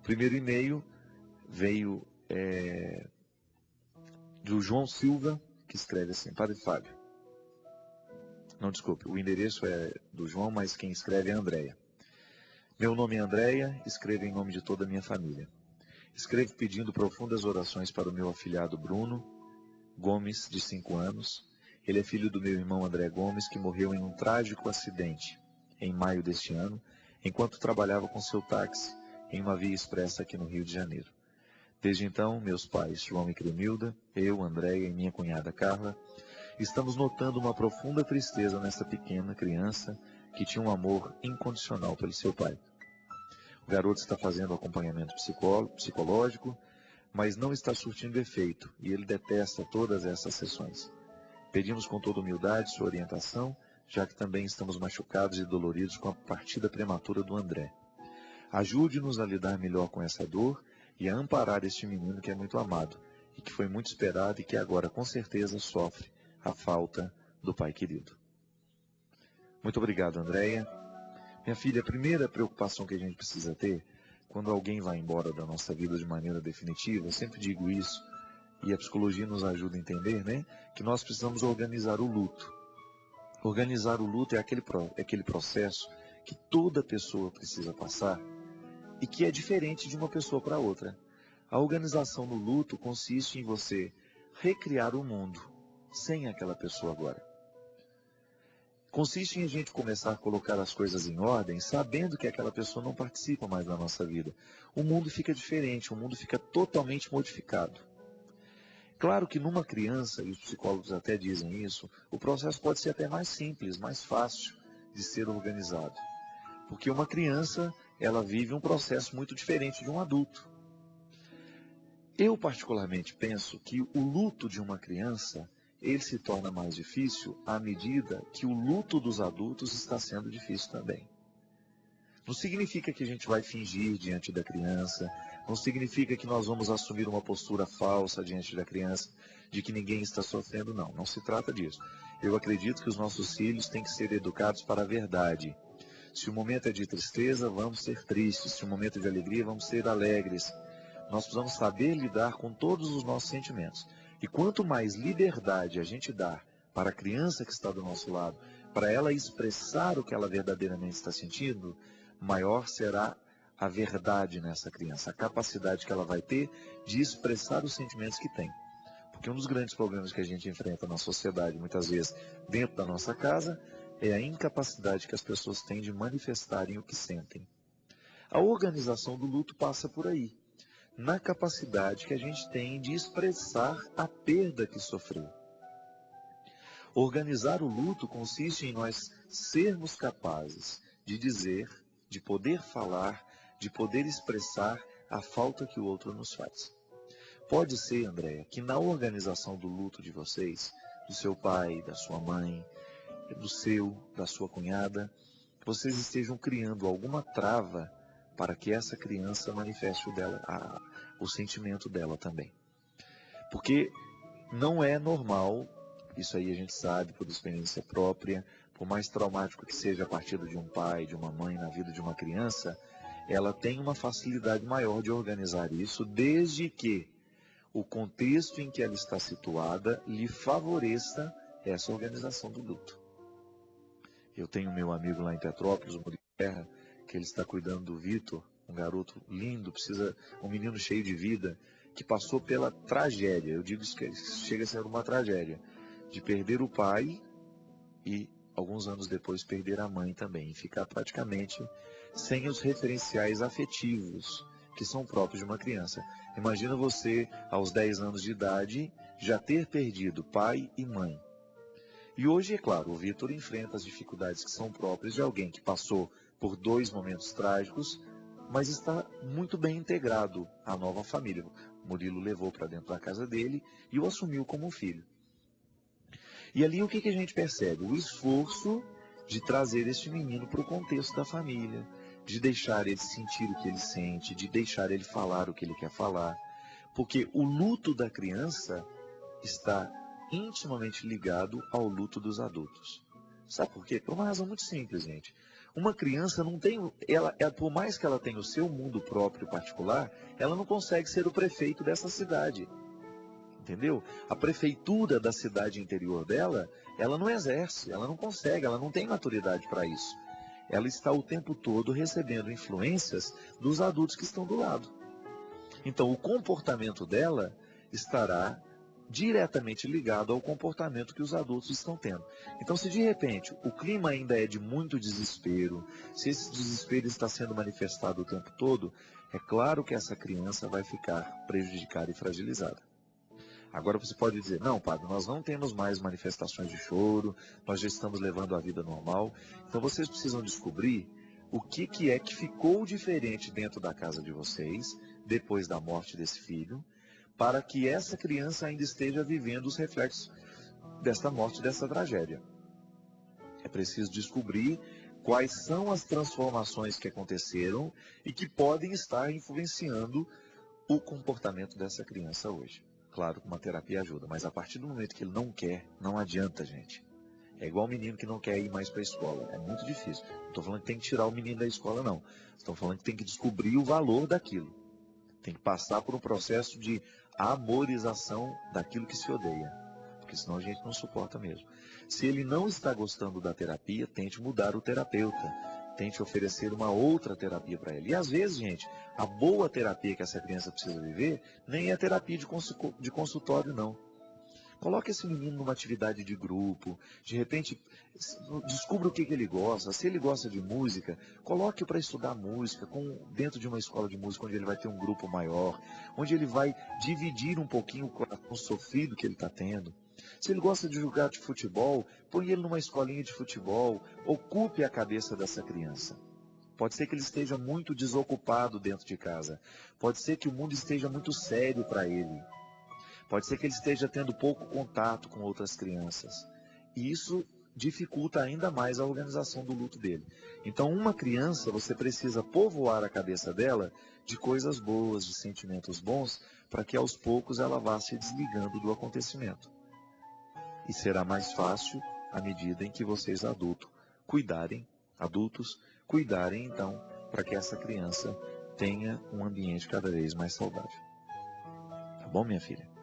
primeiro e-mail veio do João Silva, que escreve assim: Padre Fábio. Não, desculpe, o endereço é do João, mas quem escreve é a Andréia. Meu nome é Andréia, escrevo em nome de toda a minha família. Escrevo pedindo profundas orações para o meu afilhado Bruno Gomes, de 5 anos. Ele é filho do meu irmão André Gomes, que morreu em um trágico acidente em maio deste ano, enquanto trabalhava com seu táxi em uma via expressa aqui no Rio de Janeiro. Desde então, meus pais, João e Cremilda, eu, Andréia e minha cunhada Carla, estamos notando uma profunda tristeza nessa pequena criança que tinha um amor incondicional pelo seu pai. O garoto está fazendo acompanhamento psicológico, mas não está surtindo efeito, e ele detesta todas essas sessões. Pedimos com toda humildade sua orientação, já que também estamos machucados e doloridos com a partida prematura do André. Ajude-nos a lidar melhor com essa dor e a amparar este menino que é muito amado, e que foi muito esperado e que agora com certeza sofre a falta do pai querido. Muito obrigado, Andréia. Minha filha, a primeira preocupação que a gente precisa ter, quando alguém vai embora da nossa vida de maneira definitiva, eu sempre digo isso, e a psicologia nos ajuda a entender, né? Que nós precisamos organizar o luto. Organizar o luto é aquele processo que toda pessoa precisa passar e que é diferente de uma pessoa para outra. A organização no luto consiste em você recriar o mundo sem aquela pessoa agora. Consiste em a gente começar a colocar as coisas em ordem, sabendo que aquela pessoa não participa mais da nossa vida. O mundo fica diferente, o mundo fica totalmente modificado. Claro que numa criança, e os psicólogos até dizem isso, o processo pode ser até mais simples, mais fácil de ser organizado. Porque uma criança, ela vive um processo muito diferente de um adulto. Eu particularmente penso que o luto de uma criança, ele se torna mais difícil à medida que o luto dos adultos está sendo difícil também. Não significa que a gente vai fingir diante da criança, não significa que nós vamos assumir uma postura falsa diante da criança, de que ninguém está sofrendo, não. Não se trata disso. Eu acredito que os nossos filhos têm que ser educados para a verdade. Se o momento é de tristeza, vamos ser tristes. Se o momento é de alegria, vamos ser alegres. Nós precisamos saber lidar com todos os nossos sentimentos. E quanto mais liberdade a gente dá para a criança que está do nosso lado, para ela expressar o que ela verdadeiramente está sentindo, maior será a verdade nessa criança, a capacidade que ela vai ter de expressar os sentimentos que tem. Porque um dos grandes problemas que a gente enfrenta na sociedade, muitas vezes dentro da nossa casa, é a incapacidade que as pessoas têm de manifestarem o que sentem. A organização do luto passa por aí, na capacidade que a gente tem de expressar a perda que sofreu. Organizar o luto consiste em nós sermos capazes de dizer, de poder falar, de poder expressar a falta que o outro nos faz. Pode ser, Andréia, que na organização do luto de vocês, do seu pai, da sua mãe, da sua cunhada, vocês estejam criando alguma trava para que essa criança manifeste o sentimento dela também. Porque não é normal, isso aí a gente sabe por experiência própria, por mais traumático que seja a partida de um pai, de uma mãe na vida de uma criança, ela tem uma facilidade maior de organizar isso, desde que o contexto em que ela está situada lhe favoreça essa organização do luto. Eu tenho meu amigo lá em Petrópolis, o Murilo Terra, que ele está cuidando do Vitor, um garoto lindo, um menino cheio de vida, que passou pela tragédia, eu digo isso que chega a ser uma tragédia, de perder o pai e, alguns anos depois, perder a mãe também, e ficar praticamente sem os referenciais afetivos que são próprios de uma criança. Imagina você, aos 10 anos de idade, já ter perdido pai e mãe. E hoje, é claro, o Vitor enfrenta as dificuldades que são próprias de alguém que passou por 2 momentos trágicos, mas está muito bem integrado à nova família. Murilo levou para dentro da casa dele e o assumiu como um filho. E ali o que a gente percebe? O esforço de trazer este menino para o contexto da família, de deixar ele sentir o que ele sente, de deixar ele falar o que ele quer falar. Porque o luto da criança está intimamente ligado ao luto dos adultos. Sabe por quê? Por uma razão muito simples, gente. Uma criança não tem, por mais que ela tenha o seu mundo próprio particular, ela não consegue ser o prefeito dessa cidade. Entendeu? A prefeitura da cidade interior dela, ela não exerce, ela não consegue, ela não tem maturidade para isso. Ela está o tempo todo recebendo influências dos adultos que estão do lado. Então, o comportamento dela estará diretamente ligado ao comportamento que os adultos estão tendo. Então, se de repente o clima ainda é de muito desespero, se esse desespero está sendo manifestado o tempo todo, é claro que essa criança vai ficar prejudicada e fragilizada. Agora você pode dizer, não, padre, nós não temos mais manifestações de choro, nós já estamos levando a vida normal. Então vocês precisam descobrir o que é que ficou diferente dentro da casa de vocês, depois da morte desse filho, para que essa criança ainda esteja vivendo os reflexos desta morte, dessa tragédia. É preciso descobrir quais são as transformações que aconteceram e que podem estar influenciando o comportamento dessa criança hoje. Claro que uma terapia ajuda, mas a partir do momento que ele não quer, não adianta, gente. É igual o menino que não quer ir mais para a escola. É muito difícil. Não estou falando que tem que tirar o menino da escola, não. Estou falando que tem que descobrir o valor daquilo. Tem que passar por um processo de amorização daquilo que se odeia. Porque senão a gente não suporta mesmo. Se ele não está gostando da terapia, tente mudar o terapeuta. Tente oferecer uma outra terapia para ele. E às vezes, gente, a boa terapia que essa criança precisa viver nem é terapia de consultório, não. Coloque esse menino numa atividade de grupo, de repente descubra o que ele gosta. Se ele gosta de música, coloque para estudar música dentro de uma escola de música onde ele vai ter um grupo maior, onde ele vai dividir um pouquinho o coração sofrido que ele está tendo. Se ele gosta de jogar de futebol, põe ele numa escolinha de futebol, ocupe a cabeça dessa criança. Pode ser que ele esteja muito desocupado dentro de casa. Pode ser que o mundo esteja muito sério para ele. Pode ser que ele esteja tendo pouco contato com outras crianças. E isso dificulta ainda mais a organização do luto dele. Então, uma criança, você precisa povoar a cabeça dela de coisas boas, de sentimentos bons, para que aos poucos ela vá se desligando do acontecimento. E será mais fácil à medida em que vocês adultos cuidarem então, para que essa criança tenha um ambiente cada vez mais saudável. Tá bom, minha filha?